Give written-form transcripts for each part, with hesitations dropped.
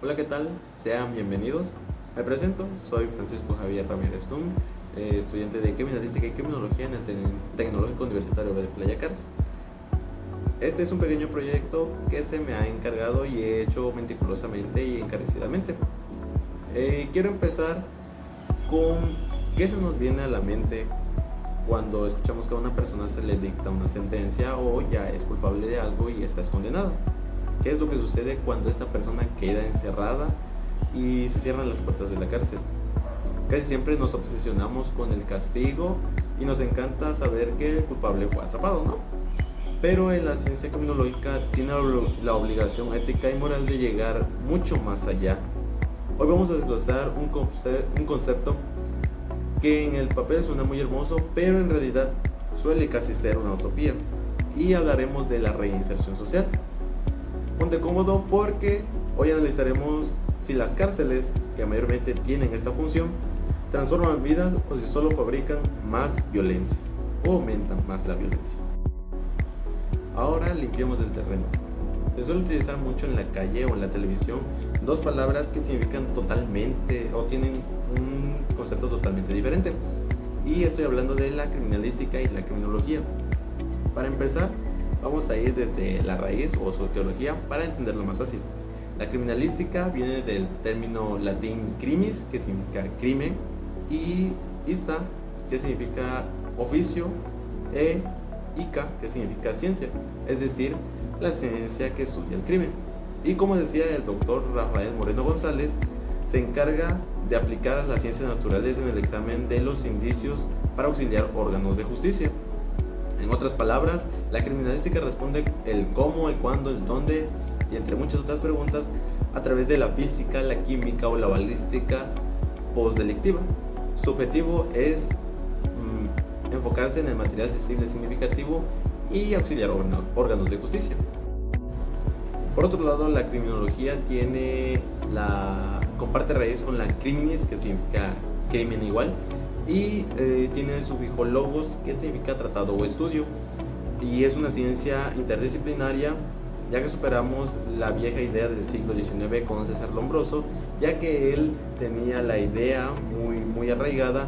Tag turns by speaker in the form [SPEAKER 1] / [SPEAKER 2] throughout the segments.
[SPEAKER 1] Hola, ¿qué tal? Sean bienvenidos. Me presento, soy Francisco Javier Ramírez Tung, estudiante de Criminalística y Criminología en el Tecnológico Universitario de Playa Car. Este es un pequeño proyecto que se me ha encargado y he hecho meticulosamente y encarecidamente. Quiero empezar con qué se nos viene a la mente cuando escuchamos que a una persona se le dicta una sentencia o ya es culpable de algo y está condenada. ¿Qué es lo que sucede cuando esta persona queda encerrada y se cierran las puertas de la cárcel? Casi siempre nos obsesionamos con el castigo y nos encanta saber que el culpable fue atrapado, ¿no? Pero en la ciencia criminológica tiene la obligación ética y moral de llegar mucho más allá. Hoy vamos a desglosar un concepto que en el papel suena muy hermoso, pero en realidad suele casi ser una utopía. Y hablaremos de la reinserción social. Ponte cómodo porque hoy analizaremos si las cárceles, que mayormente tienen esta función, transforman vidas o si solo fabrican más violencia o aumentan más la violencia. Ahora limpiemos el terreno. Se suele utilizar mucho en la calle o en la televisión dos palabras que significan totalmente o tienen un concepto totalmente diferente. Y estoy hablando de la criminalística y la criminología. Para empezar, vamos a ir desde la raíz o su teología para entenderlo más fácil. La criminalística viene del término latín crimis, que significa crimen, y ista, que significa oficio, e ica, que significa ciencia, es decir, la ciencia que estudia el crimen. Y como decía el doctor Rafael Moreno González, se encarga de aplicar las ciencias naturales en el examen de los indicios para auxiliar órganos de justicia. En otras palabras, la criminalística responde el cómo, el cuándo, el dónde y entre muchas otras preguntas a través de la física, la química o la balística postdelictiva. Su objetivo es enfocarse en el material sensible significativo y auxiliar órganos de justicia. Por otro lado, la criminología comparte raíz con la criminis, que significa crimen igual, y tiene el sufijo logos, que significa tratado o estudio, y es una ciencia interdisciplinaria, ya que superamos la vieja idea del siglo XIX con César Lombroso, ya que él tenía la idea muy arraigada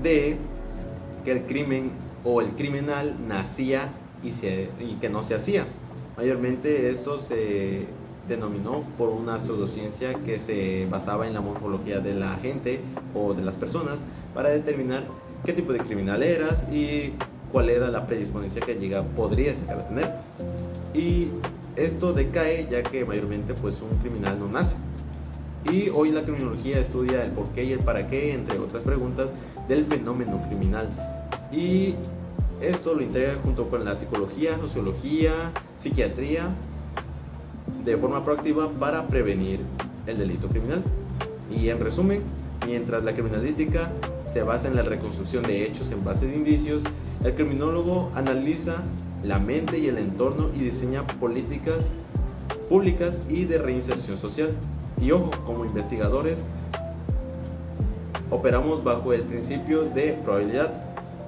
[SPEAKER 1] de que el crimen o el criminal nacía y que no se hacía. Mayormente esto se denominó por una pseudociencia que se basaba en la morfología de la gente o de las personas para determinar qué tipo de criminal eras y cuál era la predisposición que podría llegar a tener. Y esto decae ya que mayormente pues un criminal no nace. Y hoy la criminología estudia el por qué y el para qué, entre otras preguntas, del fenómeno criminal. Y esto lo integra junto con la psicología, sociología, psiquiatría, de forma proactiva para prevenir el delito criminal. Y en resumen, mientras la criminalística se basa en la reconstrucción de hechos en base de indicios, el criminólogo analiza la mente y el entorno y diseña políticas públicas y de reinserción social. Y ojo, como investigadores, operamos bajo el principio de probabilidad.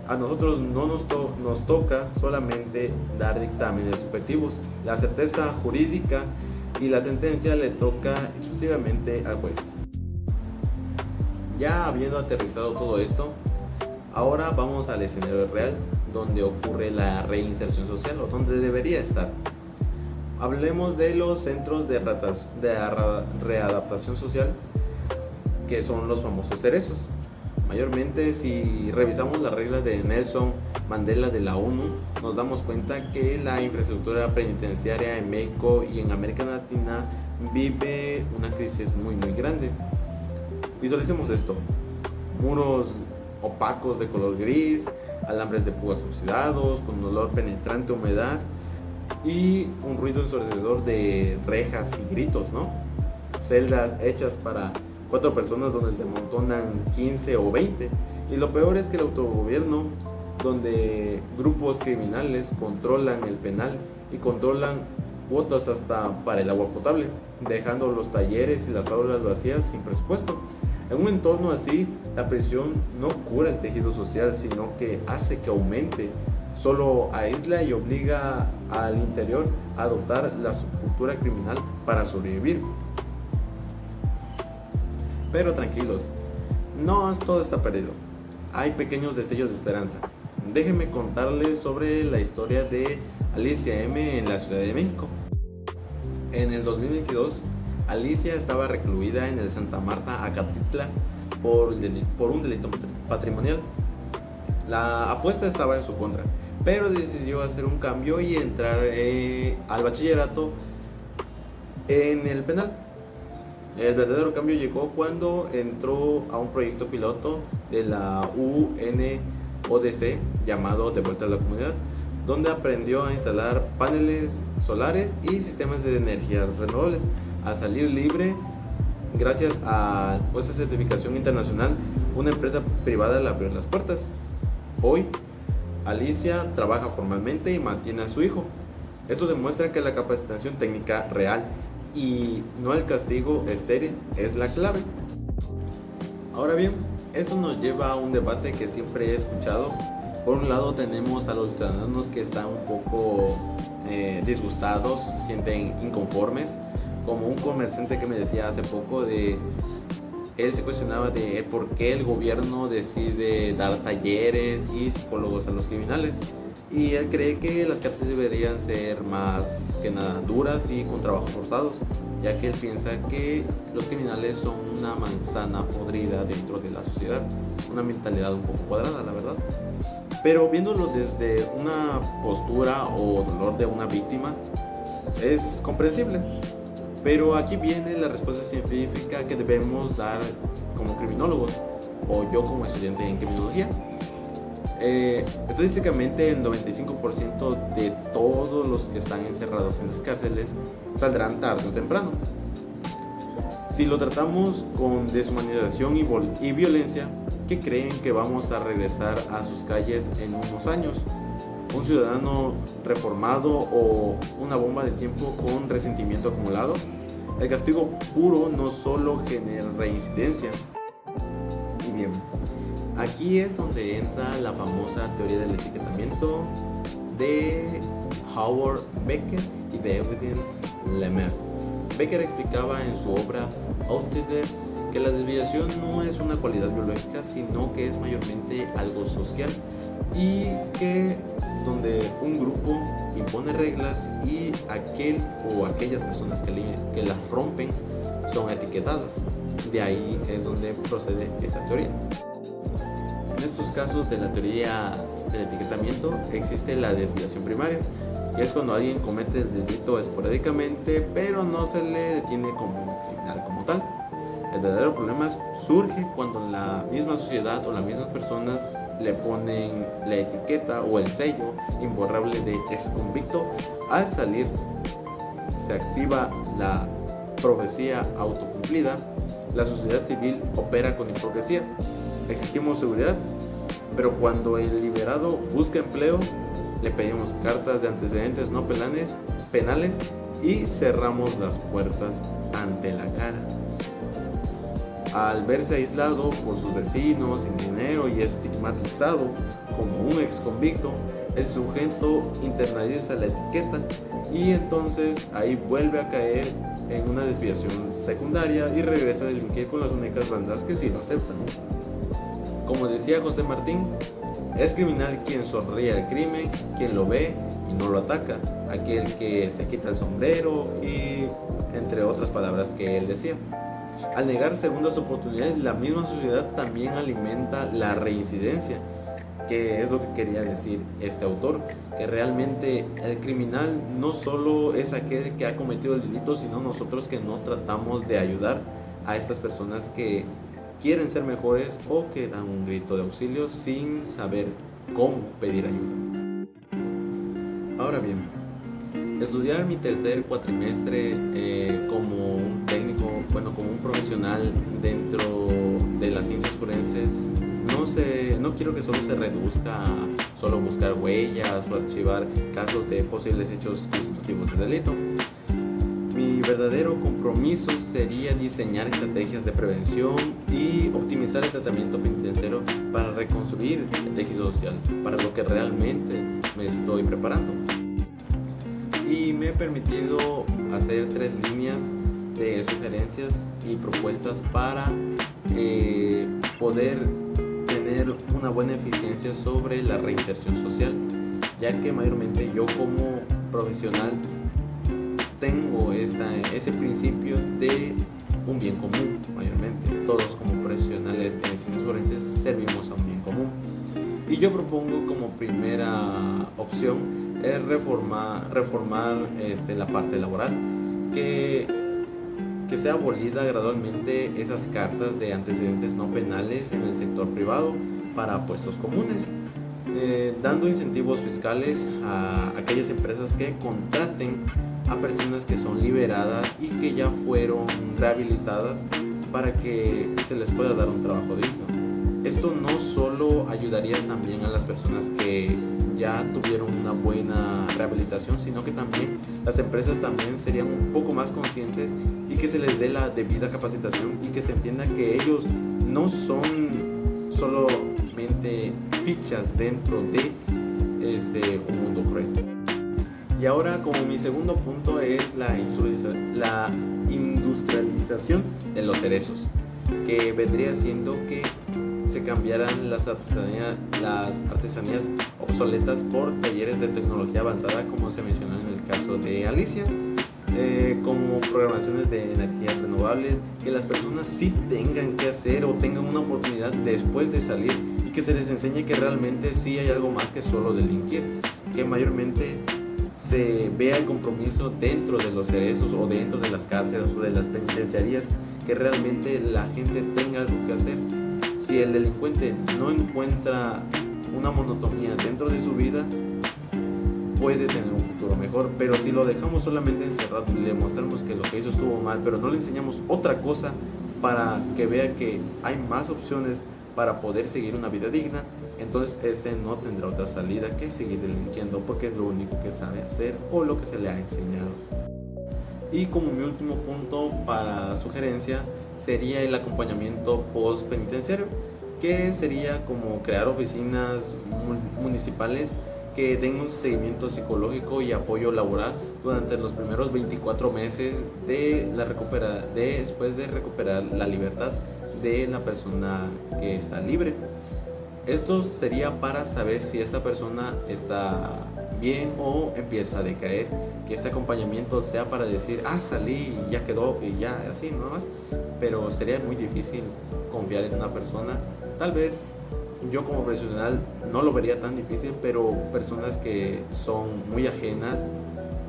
[SPEAKER 1] A nosotros no nos toca solamente dar dictámenes subjetivos. La certeza jurídica y la sentencia le toca exclusivamente al juez. Ya habiendo aterrizado todo esto, ahora vamos al escenario real donde ocurre la reinserción social o donde debería estar. Hablemos de los centros de readaptación social, que son los famosos cerezos. Mayormente, si revisamos las reglas de Nelson Mandela de la ONU, nos damos cuenta que la infraestructura penitenciaria en México y en América Latina vive una crisis muy grande. Visualicemos esto: muros opacos de color gris, alambres de púas oxidados con un olor penetrante a humedad y un ruido ensordecedor de rejas y gritos, ¿no? Celdas hechas para 4 personas donde se amontonan 15 o 20. Y lo peor es que el autogobierno, donde grupos criminales controlan el penal y controlan cuotas hasta para el agua potable, dejando los talleres y las aulas vacías sin presupuesto. En un entorno así, la prisión no cura el tejido social, sino que hace que aumente. Solo aísla y obliga al interior a adoptar la subcultura criminal para sobrevivir. Pero tranquilos, no todo está perdido. Hay pequeños destellos de esperanza. Déjenme contarles sobre la historia de Alicia M. en la Ciudad de México. En el 2022, Alicia estaba recluida en el Santa Marta, Acatitla, por un delito patrimonial. La apuesta estaba en su contra, pero decidió hacer un cambio y entrar al bachillerato en el penal. El verdadero cambio llegó cuando entró a un proyecto piloto de la UNODC llamado De Vuelta a la Comunidad, donde aprendió a instalar paneles solares y sistemas de energías renovables. Al salir libre, gracias a esa certificación internacional, una empresa privada le abrió las puertas. Hoy, Alicia trabaja formalmente y mantiene a su hijo. Esto demuestra que la capacitación técnica real y no el castigo estéril es la clave. Ahora bien, esto nos lleva a un debate que siempre he escuchado. Por un lado tenemos a los ciudadanos que están un poco disgustados, se sienten inconformes, como un comerciante que me decía hace poco él se cuestionaba de por qué el gobierno decide dar talleres y psicólogos a los criminales. Y él cree que las cárceles deberían ser más que nada duras y con trabajos forzados, ya que él piensa que los criminales son una manzana podrida dentro de la sociedad, una mentalidad un poco cuadrada, la verdad. Pero viéndolo desde una postura o dolor de una víctima, es comprensible. Pero aquí viene la respuesta científica que debemos dar como criminólogos, o yo como estudiante en criminología. Estadísticamente el 95% de todos los que están encerrados en las cárceles saldrán tarde o temprano. Si lo tratamos con deshumanización y violencia, ¿qué creen que vamos a regresar a sus calles en unos años? ¿Un ciudadano reformado o una bomba de tiempo con resentimiento acumulado? El castigo puro no solo genera reincidencia. Y bien, aquí es donde entra la famosa teoría del etiquetamiento de Howard Becker y de Edwin Lemaire. Becker explicaba en su obra Outsider que la desviación no es una cualidad biológica, sino que es mayormente algo social, y que donde un grupo impone reglas y aquel o aquellas personas que las rompen son etiquetadas. De ahí es donde procede esta teoría. En estos casos de la teoría del etiquetamiento existe la desviación primaria, que es cuando alguien comete el delito esporádicamente, pero no se le detiene como un criminal como tal. El verdadero problema surge cuando la misma sociedad o las mismas personas le ponen la etiqueta o el sello imborrable de exconvicto. Al salir se activa la profecía autocumplida. La sociedad civil opera con hipocresía. Exigimos seguridad, pero cuando el liberado busca empleo, le pedimos cartas de antecedentes no penales y cerramos las puertas ante la cara. Al verse aislado por sus vecinos, sin dinero y estigmatizado como un exconvicto, el sujeto internaliza la etiqueta y entonces ahí vuelve a caer en una desviación secundaria y regresa a delinquir con las únicas bandas que sí lo aceptan. Como decía José Martín, es criminal quien sonríe al crimen, quien lo ve y no lo ataca, aquel que se quita el sombrero y entre otras palabras que él decía. Al negar segundas oportunidades, la misma sociedad también alimenta la reincidencia, que es lo que quería decir este autor, que realmente el criminal no solo es aquel que ha cometido el delito, sino nosotros que no tratamos de ayudar a estas personas que quieren ser mejores o que dan un grito de auxilio sin saber cómo pedir ayuda. Ahora bien, estudiar mi tercer cuatrimestre como un técnico, como un profesional dentro de las ciencias forenses, no quiero que solo se reduzca a solo buscar huellas o archivar casos de posibles hechos constitutivos de delito. Mi verdadero compromiso sería diseñar estrategias de prevención y optimizar el tratamiento penitenciario para reconstruir el tejido social, para lo que realmente me estoy preparando. Y me he permitido hacer 3 líneas de sugerencias sugerencias y propuestas para poder tener una buena eficiencia sobre la reinserción social, ya que mayormente yo como profesional tengo ese principio de un bien común. Mayormente todos como profesionales de ciencias forenses servimos a un bien común, y yo propongo como primera opción es reformar la parte laboral, que sea abolida gradualmente esas cartas de antecedentes no penales en el sector privado para puestos comunes, dando incentivos fiscales a aquellas empresas que contraten a personas que son liberadas y que ya fueron rehabilitadas para que se les pueda dar un trabajo digno. Esto no solo ayudaría también a las personas que ya tuvieron una buena rehabilitación, sino que también las empresas también serían un poco más conscientes y que se les dé la debida capacitación y que se entienda que ellos no son solamente fichas dentro de un mundo cruel. Y ahora, como mi segundo punto, es la industrialización de los cerezos, que vendría siendo que se cambiaran las artesanías obsoletas por talleres de tecnología avanzada, como se mencionó en el caso de Alicia, como programaciones de energías renovables, que las personas sí tengan que hacer o tengan una oportunidad después de salir, y que se les enseñe que realmente sí hay algo más que solo delinquir, que mayormente se vea el compromiso dentro de los cerezos o dentro de las cárceles o de las penitenciarías, que realmente la gente tenga algo que hacer. Si el delincuente no encuentra una monotonía dentro de su vida, puede tener un futuro mejor, pero si lo dejamos solamente encerrado y le mostramos que lo que hizo estuvo mal, pero no le enseñamos otra cosa para que vea que hay más opciones para poder seguir una vida digna, entonces no tendrá otra salida que seguir delinquiendo, porque es lo único que sabe hacer o lo que se le ha enseñado. Y como mi último punto para sugerencia sería el acompañamiento post penitenciario, que sería como crear oficinas municipales que den un seguimiento psicológico y apoyo laboral durante los primeros 24 meses después de recuperar la libertad de la persona que está libre. Esto sería para saber si esta persona está bien o empieza a decaer, que este acompañamiento sea para decir, salí y ya quedó y ya, así nomás. Pero sería muy difícil confiar en una persona. Tal vez yo como profesional no lo vería tan difícil, pero personas que son muy ajenas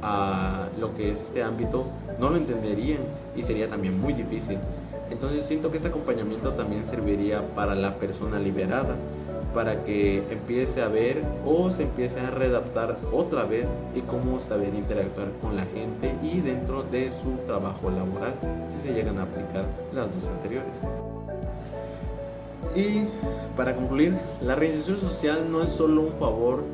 [SPEAKER 1] a lo que es este ámbito no lo entenderían y sería también muy difícil. Entonces siento que este acompañamiento también serviría para la persona liberada, para que empiece a ver o se empiece a readaptar otra vez y cómo saber interactuar con la gente y dentro de su trabajo laboral, si se llegan a aplicar las dos anteriores. Y para concluir, la reinserción social no es solo un favor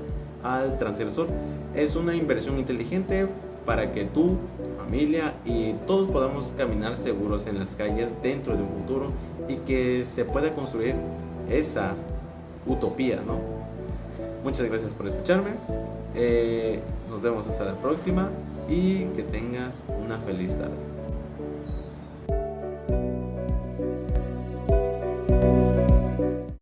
[SPEAKER 1] al transgresor, es una inversión inteligente para que tú, tu familia y todos podamos caminar seguros en las calles dentro de un futuro y que se pueda construir esa utopía, ¿no? Muchas gracias por escucharme, nos vemos hasta la próxima y que tengas una feliz tarde.